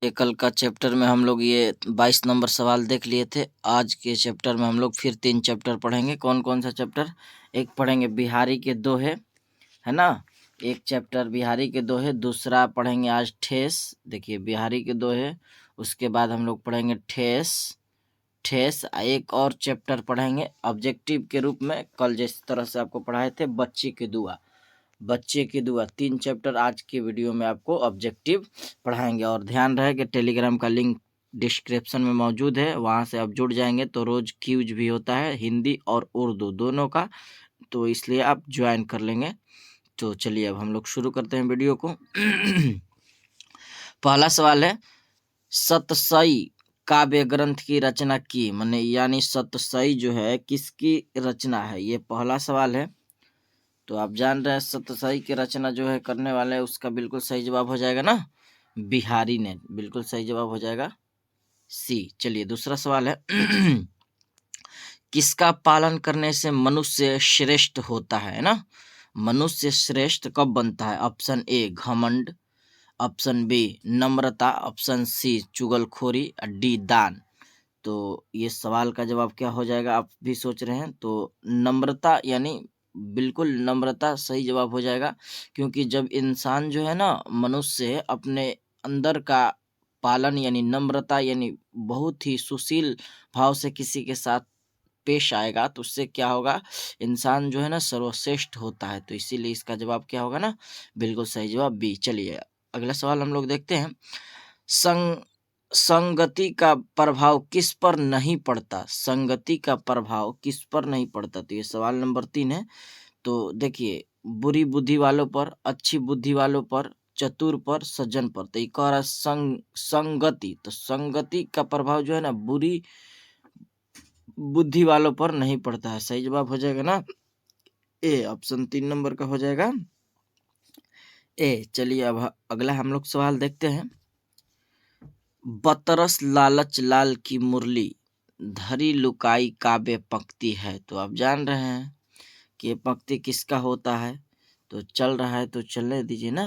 ये कल का चैप्टर में हम लोग ये 22 नंबर सवाल देख लिए थे। आज के चैप्टर में हम लोग फिर 3 चैप्टर पढ़ेंगे। कौन कौन सा चैप्टर? एक पढ़ेंगे बिहारी के दोहे, है ना। एक चैप्टर बिहारी के दोहे, दूसरा पढ़ेंगे आज ठेस। देखिए बिहारी के दोहे, उसके बाद हम लोग पढ़ेंगे ठेस। एक और चैप्टर पढ़ेंगे ऑब्जेक्टिव के रूप में, कल जिस तरह से आपको पढ़ाए थे बच्चे की दुआ। 3 चैप्टर आज की वीडियो में आपको ऑब्जेक्टिव पढ़ाएंगे। और ध्यान रहे कि टेलीग्राम का लिंक डिस्क्रिप्शन में मौजूद है, वहां से आप जुड़ जाएंगे तो रोज क्यूज भी होता है, हिंदी और उर्दू दोनों का, तो इसलिए आप ज्वाइन कर लेंगे। तो चलिए अब हम लोग शुरू करते हैं वीडियो को। पहला सवाल है, सतसई काव्य ग्रंथ की रचना की, माने यानी सतसई जो है किसकी रचना है, ये पहला सवाल है। तो आप जान रहे हैं सतसई की रचना जो है करने वाले हैं, उसका बिल्कुल सही जवाब हो जाएगा ना, बिहारी ने। बिल्कुल सही जवाब हो जाएगा सी। चलिए दूसरा सवाल है, किसका पालन करने से मनुष्य श्रेष्ठ होता है ना। मनुष्य श्रेष्ठ कब बनता है? ऑप्शन ए घमंड, ऑप्शन बी नम्रता, ऑप्शन सी चुगलखोरी, डी दान। तो ये सवाल का जवाब क्या हो जाएगा, आप भी सोच रहे हैं। तो नम्रता, यानी बिल्कुल नम्रता सही जवाब हो जाएगा। क्योंकि जब इंसान जो है ना, मनुष्य अपने अंदर का पालन यानी नम्रता, यानी बहुत ही सुशील भाव से किसी के साथ पेश आएगा, तो उससे क्या होगा, इंसान जो है ना सर्वश्रेष्ठ होता है। तो इसीलिए इसका जवाब क्या होगा ना, बिल्कुल सही जवाब बी। चलिए अगला सवाल हम लोग देखते हैं, संग संगति का प्रभाव किस पर नहीं पड़ता? संगति का प्रभाव किस पर नहीं पड़ता? तो ये सवाल नंबर 3 है। तो देखिए, बुरी बुद्धि वालों पर, अच्छी बुद्धि वालों पर, चतुर पर, सज्जन पर। तो एक और संगति, तो संगति का प्रभाव जो है ना बुरी बुद्धि वालों पर नहीं पड़ता है। सही जवाब हो जाएगा ना ए, ऑप्शन 3 नंबर का हो जाएगा ए। चलिए अब अगला हम लोग सवाल देखते हैं, बतरस लालच लाल की मुरली, धरी लुकाई काव्य पंक्ति है। तो आप जान रहे हैं कि ये पंक्ति किसका होता है। तो चल रहा है तो चलने दीजिए ना।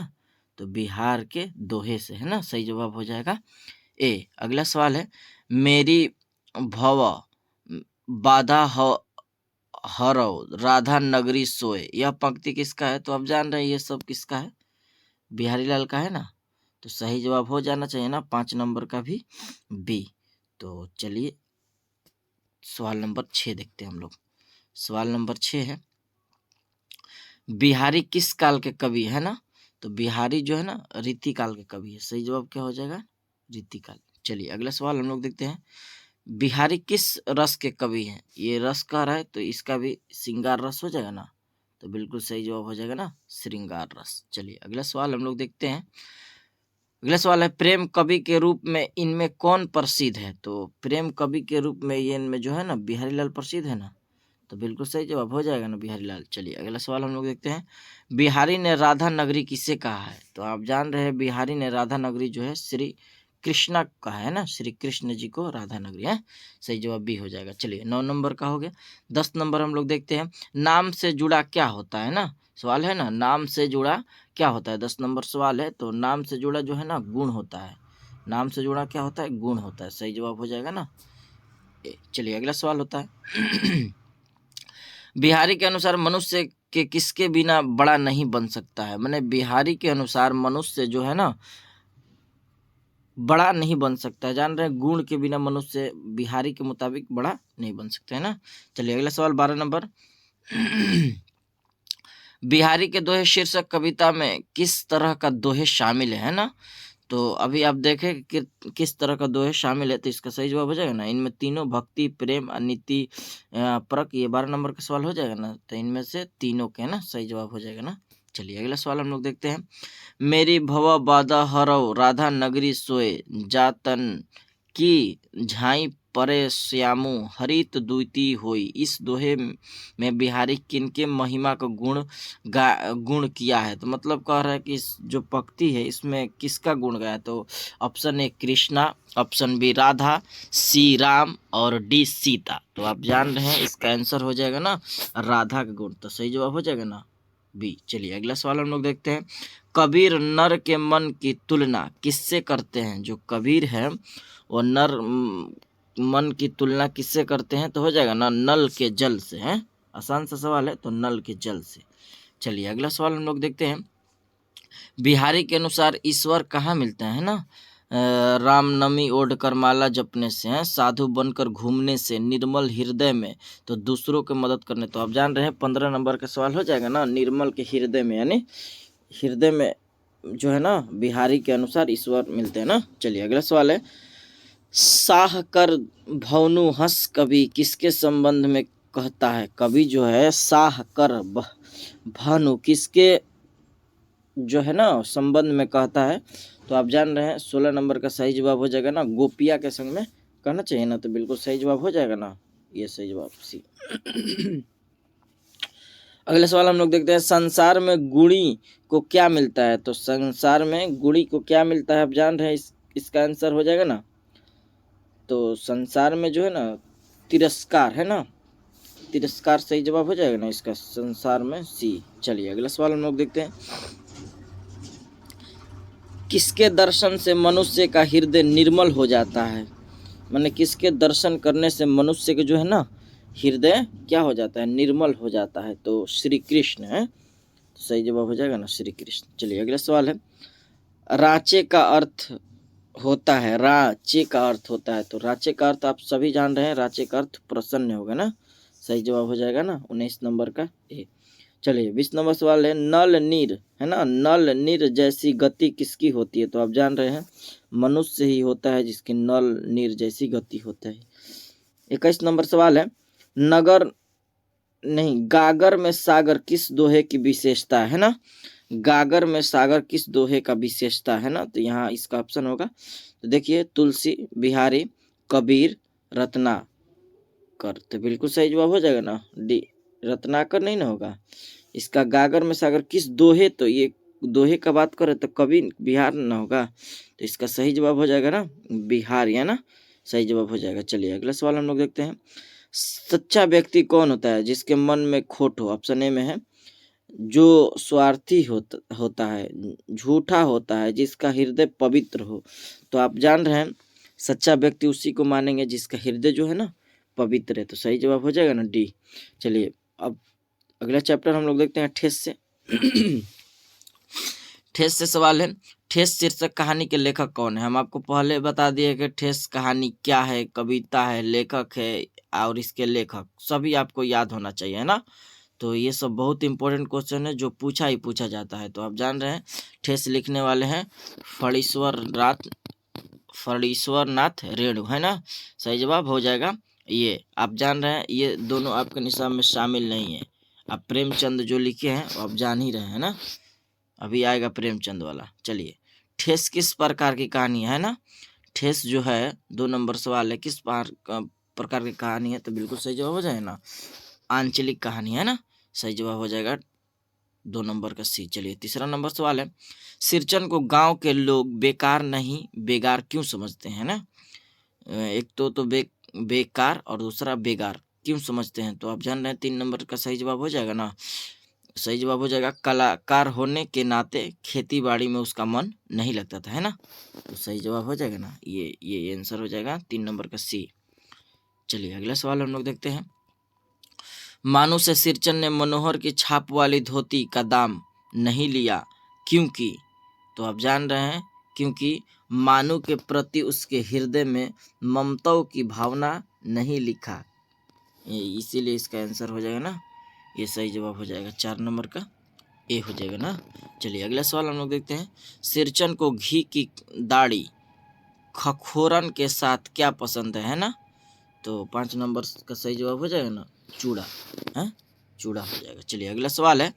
तो बिहार के दोहे से, है ना। सही जवाब हो जाएगा ए। अगला सवाल है, मेरी भव बाधा हरो राधा नगरी सोए, यह पंक्ति किसका है? तो आप जान रहे हैं ये सब किसका है, बिहारी लाल का है ना। तो सही जवाब हो जाना चाहिए ना 5 नंबर का भी बी। तो चलिए सवाल नंबर 6 देखते हैं हम लोग। सवाल नंबर 6 है, बिहारी किस काल के कवि है ना। तो बिहारी जो है ना रीति काल के कवि है। सही जवाब क्या हो जाएगा, रीति काल। चलिए अगला सवाल हम लोग देखते हैं, बिहारी किस रस के कवि हैं? ये रस का रहा है तो इसका भी श्रृंगार रस हो जाएगा ना। तो बिल्कुल सही जवाब हो जाएगा ना, श्रृंगार रस। चलिए अगला सवाल हम लोग देखते हैं। अगला सवाल है, प्रेम कवि के रूप में इनमें कौन प्रसिद्ध है? तो प्रेम कवि के रूप में ये इनमें जो है ना बिहारी लाल प्रसिद्ध है ना। तो बिल्कुल सही जवाब हो जाएगा ना, बिहारी लाल। चलिए अगला सवाल हम लोग देखते हैं, बिहारी ने राधा नगरी किसे कहा है? तो आप जान रहे हैं बिहारी ने राधा नगरी जो है श्री कृष्णा का है ना, श्री कृष्ण जी को राधा नगरी है। सही जवाब भी हो जाएगा। चलिए 9 नंबर का हो गया। 10 नंबर हम लोग देखते हैं, नाम से जुड़ा क्या होता है ना। सवाल है ना, नाम से जुड़ा क्या होता है? 10 नंबर सवाल है। तो नाम से जुड़ा जो है ना गुण होता है। नाम से जुड़ा क्या होता है? गुण होता है। सही जवाब हो जाएगा ना ए। चलिए अगला सवाल होता है, बिहारी के अनुसार मनुष्य के किसके बिना बड़ा नहीं बन सकता है? माने बिहारी के अनुसार मनुष्य जो है ना बड़ा नहीं बन सकता है। जान रहे हैं, गुण के बिना मनुष्य बिहारी के मुताबिक बड़ा नहीं बन सकता है ना। चलिए अगला सवाल 12 नंबर, बिहारी के दोहे शीर्षक कविता में किस तरह का दोहे शामिल है ना। तो अभी आप देखें कि किस तरह का दोहे शामिल है, तो इसका सही जवाब हो जाएगा ना, इनमें तीनों भक्ति प्रेम और नीति परक, ये 12 नंबर का सवाल हो जाएगा ना। तो इनमें से तीनों के ना सही जवाब हो जाएगा ना। चलिए अगला सवाल हम लोग देखते हैं, मेरी भव बाधा हरव राधा नगरी सोए, जातन की झाई परे श्यामु हरित द्विती होई। इस दोहे में बिहारी किनके महिमा का गुण किया है? तो मतलब कह रहा है कि इस जो पंक्ति है इसमें किसका गुण गाया? तो option A Krishna, option B Radha, C Ram और डी सीता। तो आप जान रहे हैं इसका आंसर हो जाएगा ना राधा का गुण। तो सही जवाब हो जाएगा ना बी। चलिए अगला सवाल हम लोग देखते हैं। कबीर नर के मन की तुलना किससे करते हैं? जो कबीर है वो नर मन की तुलना किससे करते हैं? तो हो जाएगा ना नल के जल से। है आसान सा सवाल है, तो नल के जल से। चलिए अगला सवाल हम लोग देखते हैं। बिहारी के अनुसार ईश्वर कहाँ मिलते हैं? ना रामनमी ओढ़कर माला जपने से, हैं साधु बनकर घूमने से, निर्मल हृदय में, तो दूसरों की मदद करने। तो आप जान रहे हैं 15 नंबर का सवाल हो जाएगा ना, निर्मल के हृदय में, यानी हृदय में जो है ना बिहारी के अनुसार ईश्वर मिलते हैं ना। चलिए अगला सवाल है। साह कर भवनु हंस कवि किसके संबंध में कहता है? कवि जो है साह कर भानु किसके जो है ना संबंध में कहता है? तो आप जान रहे हैं 16 नंबर का सही जवाब हो जाएगा ना गोपिया के संग में कहना चाहिए ना, तो बिल्कुल सही जवाब हो जाएगा ना, ये सही जवाब सी। अगले सवाल हम लोग देखते हैं। संसार में गुणी को क्या मिलता है? तो संसार में गुणी को क्या मिलता है आप जान रहे हैं, इसका आंसर हो जाएगा ना, तो संसार में जो है ना तिरस्कार है ना, तिरस्कार सही जवाब हो जाएगा ना इसका, संसार में सी। चलिए अगला सवाल हम लोग देखते हैं। किसके दर्शन से मनुष्य का हृदय निर्मल हो जाता है? माने किसके दर्शन करने से मनुष्य के जो है ना हृदय क्या हो जाता है? निर्मल हो जाता है। तो श्री कृष्ण है, तो सही जवाब हो जाएगा ना श्री कृष्ण। चलिए अगला सवाल है। राचे का अर्थ होता है, राचे का अर्थ होता है, तो राचे का अर्थ आप सभी जान रहे हैं, राचे का अर्थ प्रसन्न होगा ना, सही जवाब हो जाएगा ना 19 नंबर का ए। चलिए 20 नंबर सवाल है। नल नीर है ना, नल नीर जैसी गति किसकी होती है? तो आप जान रहे हैं मनुष्य ही होता है जिसकी नल नीर जैसी गति होता है। 21 नंबर सवाल है। नगर नहीं गागर में सागर किस दोहे की विशेषता है? ना गागर में सागर किस दोहे का विशेषता है ना, तो यहाँ इसका ऑप्शन होगा, तो देखिए तुलसी, बिहारी, कबीर, रत्नाकर, तो बिल्कुल सही जवाब हो जाएगा ना डी, रत्नाकर नहीं ना होगा इसका। गागर में सागर किस दोहे, तो ये दोहे का बात करें तो कबीर बिहार ना होगा, तो इसका सही जवाब हो जाएगा ना बिहार, या ना सही जवाब हो जाएगा। चलिए अगला सवाल हम लोग देखते हैं। सच्चा व्यक्ति कौन होता है? जिसके मन में खोट हो। ऑप्शन ए में है जो स्वार्थी होता है, झूठा होता है, जिसका हृदय पवित्र हो। तो आप जान रहे हैं सच्चा व्यक्ति उसी को मानेंगे जिसका हृदय जो है ना पवित्र है, तो सही जवाब हो जाएगा ना डी। चलिए अब अगला चैप्टर हम लोग देखते हैं ठेस से। ठेस से सवाल है। ठेस शीर्षक कहानी के लेखक कौन है? हम आपको पहले बता दिए कि ठेस कहानी क्या है, कविता है, लेखक है, और इसके लेखक सभी आपको याद होना चाहिए, है ना। तो ये सब बहुत इंपॉर्टेंट क्वेश्चन है जो पूछा ही पूछा जाता है। तो आप जान रहे हैं ठेस लिखने वाले हैं फणीश्वर नाथ रेणु, है ना, सही जवाब हो जाएगा ये। आप जान रहे हैं ये दोनों आपके निशान में शामिल नहीं है। आप प्रेमचंद जो लिखे हैं आप जान ही रहे हैं ना, अभी आएगा प्रेमचंद वाला। चलिए ठेस किस प्रकार की कहानी है ना, ठेस जो है 2 नंबर सवाल है, किस प्रकार की कहानी है, तो बिल्कुल सही जवाब हो जाएगा ना आंचलिक कहानी, है ना, सही जवाब हो जाएगा 2 नंबर का सी। चलिए तीसरा नंबर सवाल है। सिरचन को गांव के लोग बेकार नहीं बेगार क्यों समझते हैं ना, एक तो बेकार और दूसरा बेगार क्यों समझते हैं? तो आप जान रहे हैं 3 नंबर का सही जवाब हो जाएगा ना, सही जवाब हो जाएगा कलाकार होने के नाते खेती बाड़ी में उसका मन नहीं लगता था, है ना, तो सही जवाब हो जाएगा ना ये आंसर हो जाएगा 3 नंबर का सी। चलिए अगला सवाल हम लोग देखते हैं। मानो से सिरचन ने मनोहर की छाप वाली धोती का दाम नहीं लिया क्योंकि, तो आप जान रहे हैं क्योंकि मानो के प्रति उसके हृदय में ममता की भावना नहीं लिखा, इसीलिए इसका आंसर हो जाएगा ना, ये सही जवाब हो जाएगा 4 नंबर का ए हो जाएगा ना। चलिए अगला सवाल हम लोग देखते हैं। सिरचन को घी की दाढ़ी खखोरन के साथ क्या पसंद है ना, तो 5 नंबर का सही जवाब हो जाएगा ना चूड़ा, है चूड़ा हो जाएगा। चलिए अगला सवाल है।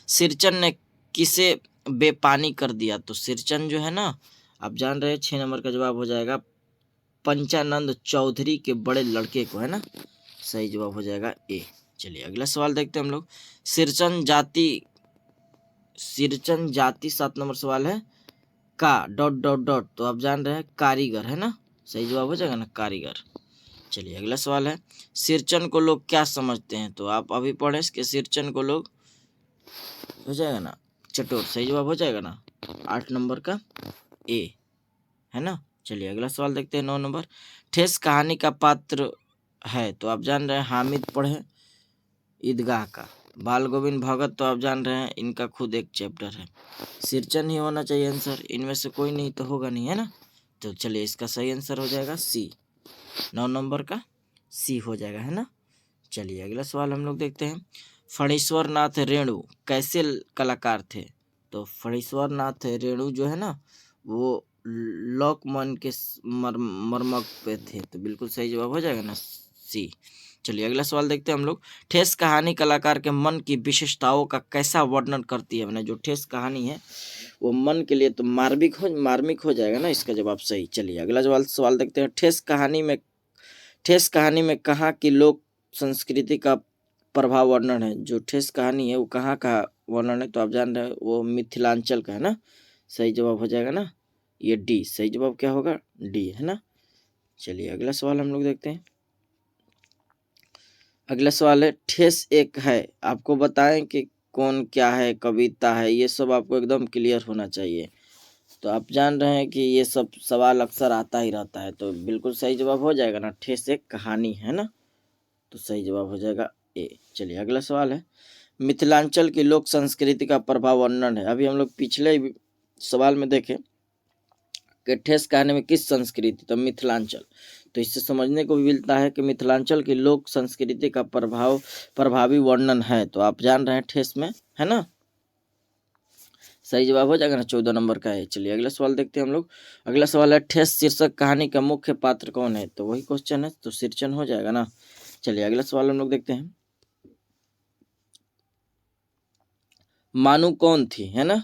सिरचन ने किसे बेपानी कर दिया? तो सिरचन जो है ना आप जान रहे हैं 6 नंबर का जवाब हो जाएगा पंचानंद चौधरी के बड़े लड़के को, है ना, सही जवाब हो जाएगा ए। चलिए अगला सवाल देखते हैं हम लोग। सिरचन जाति 7 नंबर सवाल है का ... तो आप जान रहे हैं कारीगर, है ना, सही जवाब हो जाएगा ना कारीगर। चलिए अगला सवाल है। सिरचन को लोग क्या समझते हैं? तो आप अभी पढ़े कि सिरचन को लोग हो जाएगा ना, चटोर सही जवाब हो जाएगा ना, 8 नंबर का ए, है ना। चलिए अगला सवाल देखते हैं 9 नंबर। ठेस कहानी का पात्र है, तो आप जान रहे हैं हामिद पढ़े ईदगाह का। बाल गोविंद भगत तो आप जान रहे हैं इनका खुद एक चैप्टर है। सिरचन ही होना चाहिए आंसर, इनमें से कोई नहीं तो होगा नहीं, है ना। तो चलिए इसका सही आंसर हो जाएगा सी, 9 नंबर का सी हो जाएगा, है ना। चलिए अगला सवाल हम लोग देखते हैं। फणीश्वर नाथ रेणु कैसे कलाकार थे, तो फणीश्वर नाथ रेणु जो है ना वो लोकमन के मर्मक पे थे, तो बिल्कुल सही जवाब हो जाएगा ना सी। चलिए अगला सवाल देखते हैं हम लोग। ठेस कहानी कलाकार के मन की विशेषताओं का कैसा वर्णन करती है, मैंने जो ठेस कहानी है वो मन के लिए तो मार्मिक हो जाएगा ना, इसका जवाब सही। चलिए अगला सवाल देखते हैं। ठेस कहानी में कहाँ की लोक संस्कृति का प्रभाव वर्णन है, जो ठेस कहानी है वो कहाँ का वर्णन है, तो आप जान रहे हैं वो मिथिलांचल का है ना, सही जवाब हो जाएगा ना ये डी, सही जवाब क्या होगा डी, है ना। चलिए अगला सवाल हम लोग देखते हैं। अगला सवाल है ठेस एक है, आपको बताएं कि कौन क्या है, कविता है, ये सब आपको एकदम क्लियर होना चाहिए। तो आप जान रहे हैं कि ये सब सवाल अक्सर आता ही रहता है, तो बिल्कुल सही जवाब हो जाएगा ना, ठेस एक कहानी है ना, तो सही जवाब हो जाएगा ए। चलिए अगला सवाल है। मिथिलांचल की लोक संस्कृति का प्रभाव वर्णन है, अभी हम लोग पिछले सवाल में देखें कि ठेस कहानी में किस संस्कृति, तो मिथिलांचल, तो इससे समझने को भी मिलता है कि मिथिलांचल की लोक संस्कृति का प्रभावी वर्णन है, तो आप जान रहे हैं ठेस में, है ना, सही जवाब हो जाएगा ना, 14 नंबर का है। चलिए अगला सवाल देखते हैं हम लोग। अगला सवाल है ठेस शीर्षक कहानी का मुख्य पात्र कौन है, तो वही क्वेश्चन है, तो सिरचन हो जाएगा ना। चलिए अगला सवाल हम लोग देखते हैं। मानू कौन थी, है ना,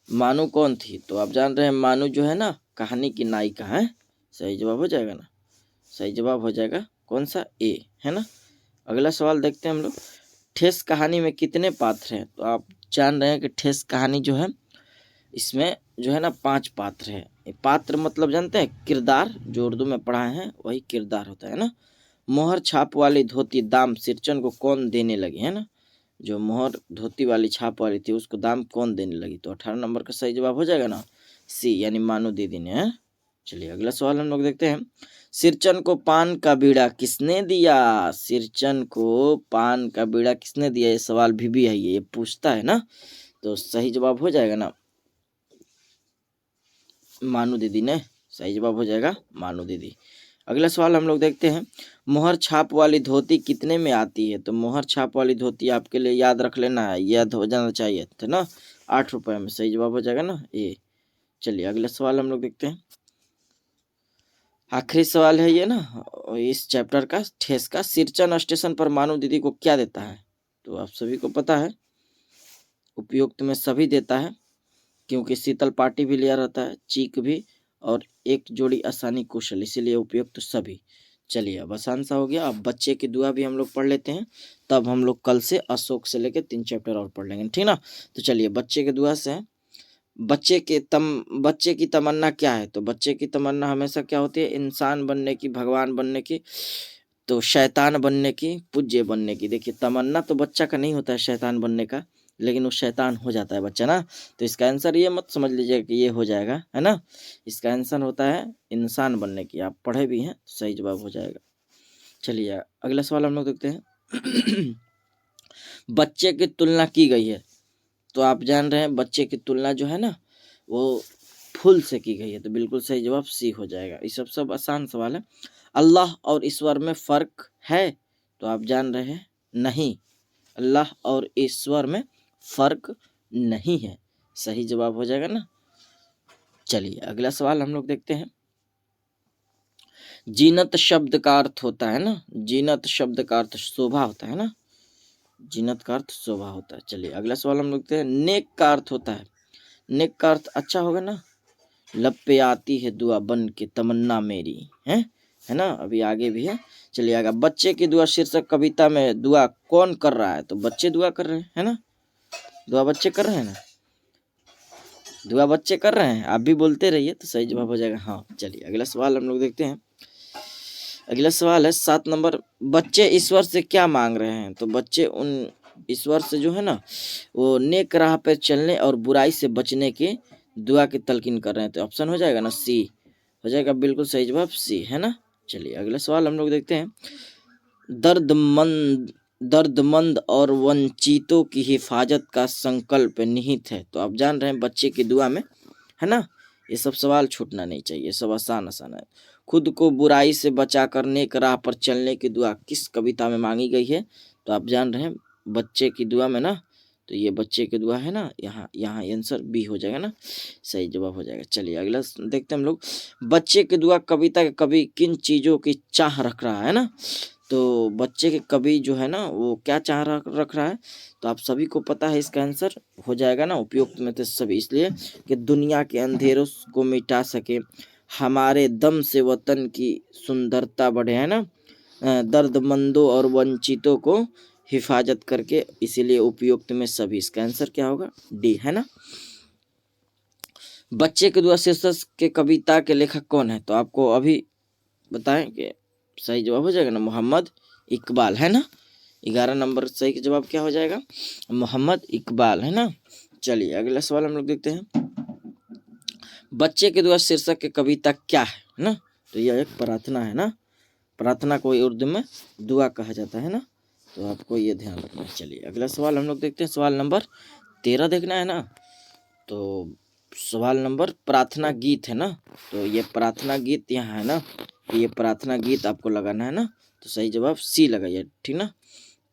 मानू कौन थी, तो आप जान रहे हैं मानू जो है ना कहानी की नायिका है, सही जवाब हो जाएगा ना, सही जवाब हो जाएगा कौन सा ए, है ना। अगला सवाल देखते हैं हम लोग। ठेस कहानी में कितने पात्र हैं, तो आप जान रहे हैं कि ठेस कहानी जो है इसमें जो है ना 5 पात्र है। पात्र मतलब जानते हैं किरदार, जो उर्दू में पढ़ाए हैं वही किरदार होता है ना। मोहर छाप वाली धोती दाम सिरचन को कौन देने लगी, है ना, जो मोहर धोती वाली छाप वाली थी उसको दाम कौन देने लगी, तो 18 नंबर का सही जवाब हो जाएगा ना सी, यानी मानू दीदी ने, है। चलिए अगला सवाल हम लोग देखते हैं। सिरचन को पान का बीड़ा किसने दिया, सिरचन को पान का बीड़ा किसने दिया, ये सवाल भी है, ये पूछता है ना, तो सही जवाब हो जाएगा ना मानू दीदी ने, सही जवाब हो जाएगा मानू दीदी। अगला सवाल हम लोग देखते हैं। मोहर छाप वाली धोती कितने में आती है, तो मोहर छाप वाली धोती आपके लिए याद रख लेना है, याद हो जाना चाहिए था ना, 8 रुपए में, सही जवाब हो जाएगा ना ये। चलिए अगला सवाल हम लोग देखते हैं। आखिरी सवाल है ये ना इस चैप्टर का, ठेस का। सिरचन स्टेशन पर मानू दीदी को क्या देता है, तो आप सभी को पता है उपयुक्त में सभी देता है, क्योंकि शीतल पार्टी भी लिया रहता है, चीक भी, और एक जोड़ी आसानी कुशल, इसीलिए उपयुक्त सभी। चलिए अब आसान सा हो गया। अब बच्चे की दुआ भी हम लोग पढ़ लेते हैं, तब हम लोग कल से अशोक से लेके 3 चैप्टर और पढ़ लेंगे, ठीक ना। तो चलिए बच्चे की दुआ से बच्चे की तमन्ना क्या है, तो बच्चे की तमन्ना हमेशा क्या होती है, इंसान बनने की, भगवान बनने की, तो शैतान बनने की, पूज्य बनने की। देखिए तमन्ना तो बच्चा का नहीं होता है शैतान बनने का, लेकिन वो शैतान हो जाता है बच्चा ना, तो इसका आंसर ये मत समझ लीजिएगा कि ये हो जाएगा, है ना, इसका आंसर होता है इंसान बनने की, आप पढ़े भी हैं तो सही जवाब हो जाएगा। चलिए अगला सवाल हम लोग देखते हैं। बच्चे की तुलना की गई है, तो आप जान रहे हैं बच्चे की तुलना जो है ना वो फूल से की गई है, तो बिल्कुल सही जवाब सी हो जाएगा। ये सब आसान सवाल है। अल्लाह और ईश्वर में फर्क है, तो आप जान रहे हैं नहीं, अल्लाह और ईश्वर में फर्क नहीं है, सही जवाब हो जाएगा ना। चलिए अगला सवाल हम लोग देखते हैं। जीनत शब्द का अर्थ होता है ना, जीनत शब्द का अर्थ शोभा होता है ना, जीनत का अर्थ शोभा होता है। चलिए अगला सवाल हम लोग देखते हैं। नेक का अर्थ होता है, नेक का अर्थ अच्छा होगा ना, लब पे आती है दुआ बन के तमन्ना मेरी, है ना, अभी आगे भी है। चलिए आगे। बच्चे की दुआ शीर्षक कविता में दुआ कौन कर रहा है, तो बच्चे दुआ कर रहे हैं, है ना, दुआ बच्चे कर रहे हैं ना, दुआ बच्चे कर रहे हैं, आप भी बोलते रहिए तो सही जवाब हो जाएगा हाँ। चलिए अगला सवाल हम लोग देखते हैं। अगला सवाल है 7 नंबर। बच्चे ईश्वर से क्या मांग रहे हैं, तो बच्चे ईश्वर से जो है ना वो नेक राह पर चलने और बुराई से बचने की दुआ की तलकीन कर रहे हैं। तो ऑप्शन हो जाएगा ना सी हो जाएगा, बिल्कुल सही जवाब सी है ना। चलिए अगला सवाल हम लोग देखते हैं। दर्दमंद और वंचितों की हिफाजत का संकल्प निहित है। तो आप जान रहे हैं बच्चे की दुआ में, है ना। ये सब सवाल छूटना नहीं चाहिए, सब आसान आसान है। खुद को बुराई से बचा कर नेक राह पर चलने की दुआ किस कविता में मांगी गई है। तो आप जान रहे हैं बच्चे की दुआ में ना, तो ये बच्चे की दुआ है ना, यहाँ यहाँ आंसर बी हो जाएगा ना, सही जवाब हो जाएगा। चलिए अगला देखते हैं हम लोग। बच्चे की दुआ कविता के कवि किन चीजों की चाह रख रहा है ना। तो बच्चे के कवि जो है ना वो क्या चाह रख रहा है। तो आप सभी को पता है इसका आंसर हो जाएगा ना उपयुक्त में से सभी, इसलिए कि दुनिया के अंधेरों को मिटा सके, हमारे दम से वतन की सुंदरता बढ़े, है ना। दर्दमंदों और वंचितों को हिफाजत करके, इसीलिए उपयुक्त में सभी। इसका आंसर क्या होगा, डी, है ना। बच्चे के दुआ शीर्षक के कविता के लेखक कौन है। तो आपको अभी बताएं कि सही जवाब हो जाएगा ना मोहम्मद इकबाल, है ना। 11 नंबर सही का जवाब क्या हो जाएगा, मोहम्मद इकबाल, है ना। चलिए अगला सवाल हम लोग देखते हैं। बच्चे के दुआ शीर्षक के कविता क्या है ना। तो यह एक प्रार्थना है ना, प्रार्थना को उर्दू में दुआ कहा जाता है ना, तो आपको ये ध्यान रखना है। चलिए अगला सवाल हम लोग देखते हैं। सवाल नंबर 13 देखना है ना। तो सवाल नंबर प्रार्थना गीत है ना, तो ये प्रार्थना गीत यहाँ है ना, ये प्रार्थना गीत आपको लगाना है ना। तो सही जवाब सी लगाइए, ठीक ना।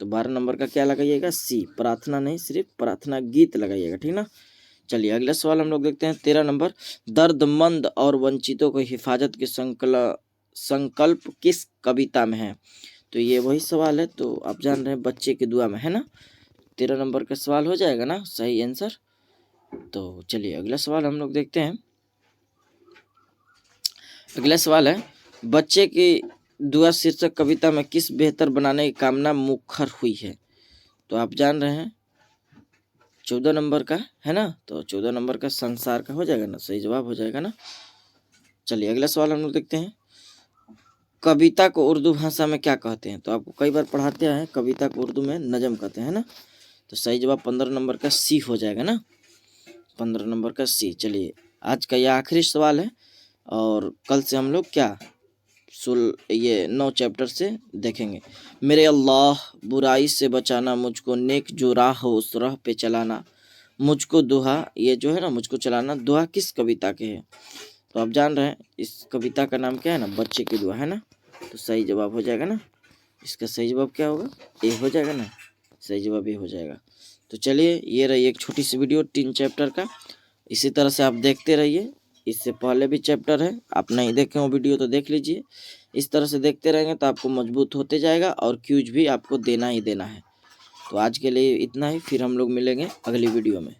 तो 12 नंबर का क्या लगाइएगा, सी, प्रार्थना नहीं सिर्फ प्रार्थना गीत लगाइएगा, ठीक ना। चलिए अगला सवाल हम लोग देखते हैं। 13 नंबर। दर्दमंद और वंचितों को हिफाजत के संकल्प किस कविता में है। तो ये वही सवाल है, तो आप जान रहे हैं बच्चे की दुआ में, है ना। 13 नंबर का सवाल हो जाएगा ना सही आंसर। तो चलिए अगला सवाल हम लोग देखते हैं। अगला सवाल है, बच्चे की दुआ शीर्षक कविता में किस बेहतर बनाने की कामना मुखर हुई है। तो आप जान रहे हैं 14 नंबर का, है ना। तो 14 नंबर का संसार का हो जाएगा ना, सही जवाब हो जाएगा ना। चलिए अगला सवाल हम लोग देखते हैं। कविता को उर्दू भाषा में क्या कहते हैं। तो आपको कई बार पढ़ाते हैं, कविता को उर्दू में नज़म कहते हैं ना। तो सही जवाब 15 नंबर का सी हो जाएगा ना, 15 नंबर का सी। चलिए आज का यह आखिरी सवाल है, और कल से हम लोग क्या ये 9 चैप्टर से देखेंगे। मेरे अल्लाह बुराई से बचाना, मुझको नेक जो राह हो उस राह पे चलाना, मुझको दुआ, ये जो है ना मुझको चलाना, दुआ किस कविता के है। तो आप जान रहे हैं इस कविता का नाम क्या है ना, बच्चे की दुआ, है ना। तो सही जवाब हो जाएगा ना, इसका सही जवाब क्या होगा, ए हो जाएगा ना, सही जवाब ए हो जाएगा। तो चलिए ये रही एक छोटी सी वीडियो 3 चैप्टर का, इसी तरह से आप देखते रहिए। इससे पहले भी चैप्टर है, आप नहीं देखे हो वीडियो तो देख लीजिए। इस तरह से देखते रहेंगे तो आपको मजबूत होते जाएगा, और क्यूज भी आपको देना ही देना है। तो आज के लिए इतना ही, फिर हम लोग मिलेंगे अगली वीडियो में।